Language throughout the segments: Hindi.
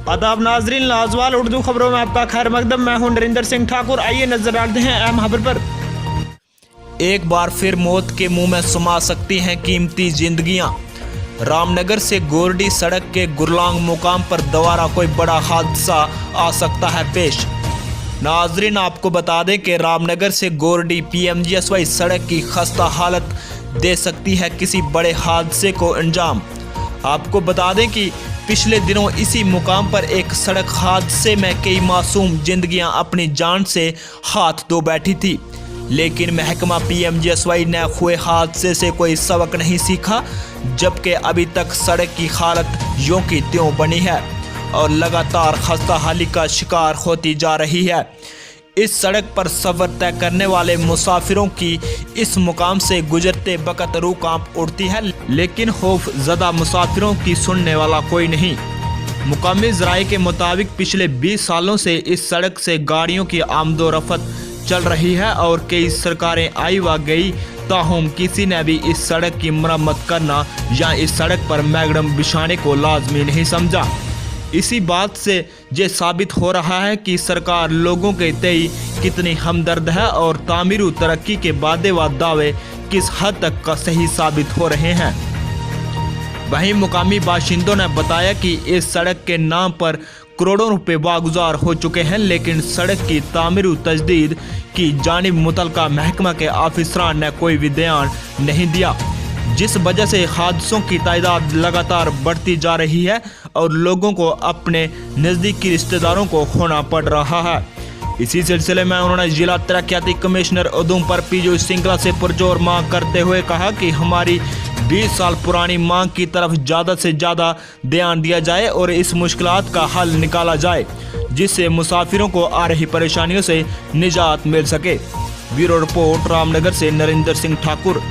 आदाब नाजरीन, लाजवाल उर्दू खबरों में आपका खैर मकदम। मैं हूं नरेंद्र सिंह ठाकुर। आइए नजर डालते हैं अहम खबर पर। एक बार फिर मौत के मुंह में समा सकती हैं कीमती जिंदगियां। रामनगर से गोरडी सड़क के गुरलांग मुकाम पर दोबारा कोई बड़ा हादसा आ सकता है पेश। नाजरीन, आपको बता दें कि रामनगर से गोरडी PMGSY सड़क की खस्ता हालत दे सकती है किसी बड़े हादसे को अंजाम। आपको बता दें कि पिछले दिनों इसी मुकाम पर एक सड़क हादसे में कई मासूम जिंदगियां अपनी जान से हाथ धो बैठी थी, लेकिन महकमा PMGSY ने हुए हादसे से कोई सबक नहीं सीखा, जबकि अभी तक सड़क की हालत यों की त्यों बनी है और लगातार खस्ताहाली का शिकार होती जा रही है। इस सड़क पर सफ़र तय करने वाले मुसाफिरों की इस मुकाम से गुजरते वक़्त रूह कांप उठती है, लेकिन खौफ ज़दा मुसाफिरों की सुनने वाला कोई नहीं। मुकामी ज़राए के मुताबिक पिछले 20 सालों से इस सड़क से गाड़ियों की आमदोरफ़त चल रही है और कई सरकारें आई व गई, ताहम किसी ने भी इस सड़क की मरम्मत करना या इस सड़क पर मैगडम बिछाने को लाजमी नहीं समझा। इसी बात से ये साबित हो रहा है कि सरकार लोगों के तय कितनी हमदर्द है और तामीरू तरक्की के वादे व दावे किस हद तक का सही साबित हो रहे हैं। वहीं मुकामी बाशिंदों ने बताया कि इस सड़क के नाम पर करोड़ों रुपए वागुजार हो चुके हैं, लेकिन सड़क की तामीरू तजदीद की जानिब मुतलका महकमा के अफसरान ने कोई भी ध्यान नहीं दिया, जिस वजह से हादसों की तादाद लगातार बढ़ती जा रही है और लोगों को अपने नज़दीकी रिश्तेदारों को खोना पड़ रहा है। इसी सिलसिले में उन्होंने जिला तरक्याती कमिश्नर उधमपुर पीयूष सिंगला से पुरजोर मांग करते हुए कहा कि हमारी 20 साल पुरानी मांग की तरफ ज़्यादा से ज़्यादा ध्यान दिया जाए और इस मुश्किलात का हल निकाला जाए, जिससे मुसाफिरों को आ रही परेशानियों से निजात मिल सके। ब्यूरो रिपोर्ट, रामनगर से नरेंद्र सिंह ठाकुर।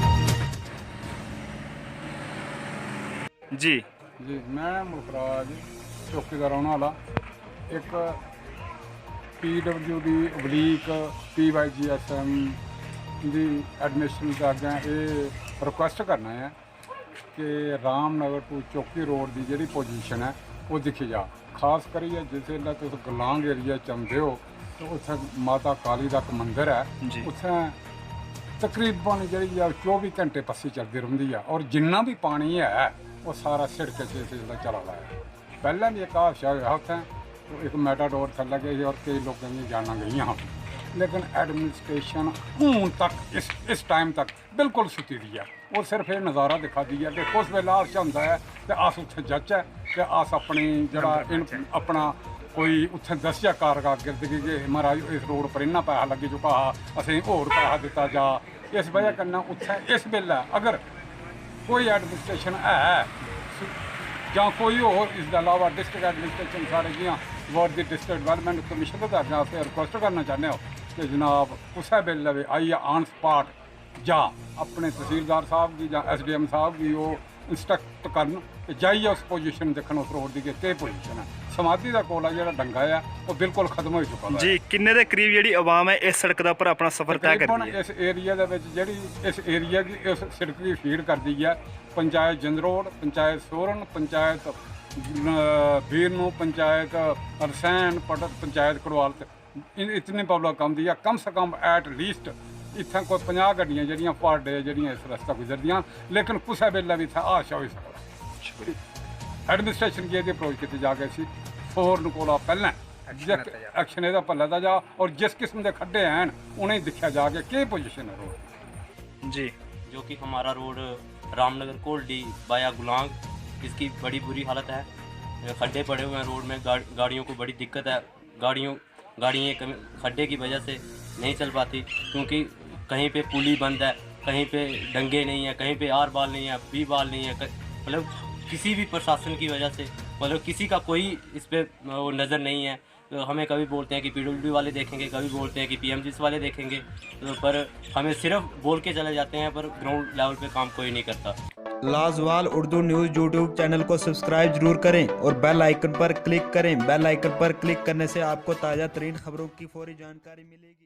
जी मैं मुखराज चौकी का रहने वाला। एक PWD PYGSM की एडमिनिस्ट्रेशन के अगे ये रिक्वेस्ट करना है कि रामनगर टू चौकी रोड की जी पोजीशन है वो दिखी जा। खास करिए जिसले तुम गुरलांग एरिया चलते हो तो उत्थे माता काली का मंदिर है, उत्थे तकरीबन जी 24 घंटे पस्सी चलती रही है और जिन्ना भी पानी है वो सारा सिड़क से चला रहा है। पहले भी एक हादसा हुआ उत्थे, तो एक मैटाडोर थल्ले गई और कई लोगों की जाना गई, लेकिन एडमिनिस्ट्रेशन हूँ तक इस टाइम तक बिल्कुल सुती दी है। वो सिर्फ ये नज़ारा दिखा दी है कि उस वेले हादसा होंदा है तो अस उत्थे जाचै ते अस अपनी जरा अपना कोई उत्थे दस्सिया कारगर कि महाराज इस रोड पर इन्ना पैसा लगी चुका हा, असें होर पैसा दिता जा। इस वजह कन्नै उत्थे इस वेले अगर कोई एडमिनिस्ट्रेशन है या कोई होर इसके अलावा डिस्ट्रिक्ट एडमिनिस्ट्रेशन सारे जियां वार्ड दी डिस्ट्रिक्ट डेवलपमेंट कमीशन के अग्गें अस रिक्वेस्ट करना चाहते हो कि जनाब कुसै बेल्लै आइए ऑन स्पॉट या अपने तहसीलदार साहब की या SDM साहब की वो इंस्ट्रक्ट करन कि जाइए उस पोजीशन देखन उस रोड की कि पोजीशन है। समाधि का कोला जो डंगा है वो बिल्कुल खत्म हो चुका है जी। किन्ने दे करीब जी आवाम है इस सड़क पर अपना सफर तय करती है? इस एरिया जी इस एरिया की इस सड़क की फीड कर दी है पंचायत जंदरोड़, पंचायत सोरन, पंचायत बीरनू, पंचायत अरसैन, पंचायत कड़वाल। इतनी पब्लिक आती है, कम से कम एट लीस्ट इतना कोई 50 गड्डियाँ जड़ियाँ पर डे जड़ियाँ इस रस्ता गुजरदियाँ, लेकिन कुछ वेले भी इतना हादसा हो सकता। एडमिनिस्ट्रेशन की अप्रोच की जाके फोरन कोला पहलें एक्शन यदा भले दा जा और जिस किस्म के खड्डे हैं उन्हें देखा जाके कि पोजीशन है रोड जी। जो कि हमारा रोड रामनगर कोल्डी बाया गुलांग, इसकी बड़ी बुरी हालत है। खड्डे पड़े हुए हैं रोड में, गाड़ियों को बड़ी दिक्कत है। गाड़ियाँ खड्डे की वजह से नहीं चल पाती, क्योंकि कहीं पे पुली बंद है, कहीं पे डंगे नहीं है, कहीं पे आर बाल नहीं है, बी बाल नहीं है। मतलब किसी भी प्रशासन की वजह से मतलब किसी का कोई इस पर वो नज़र नहीं है। तो हमें कभी बोलते हैं कि PWD वाले देखेंगे, कभी बोलते हैं कि PMGS वाले देखेंगे, तो पर हमें सिर्फ बोल के चले जाते हैं, पर ग्राउंड लेवल पे काम कोई नहीं करता। लाजवाल उर्दू न्यूज़ यूट्यूब चैनल को सब्सक्राइब जरूर करें और बेल आइकन पर क्लिक करें। बेल आइकन पर क्लिक करने से आपको ताज़ा तरीन खबरों की फौरी जानकारी मिलेगी।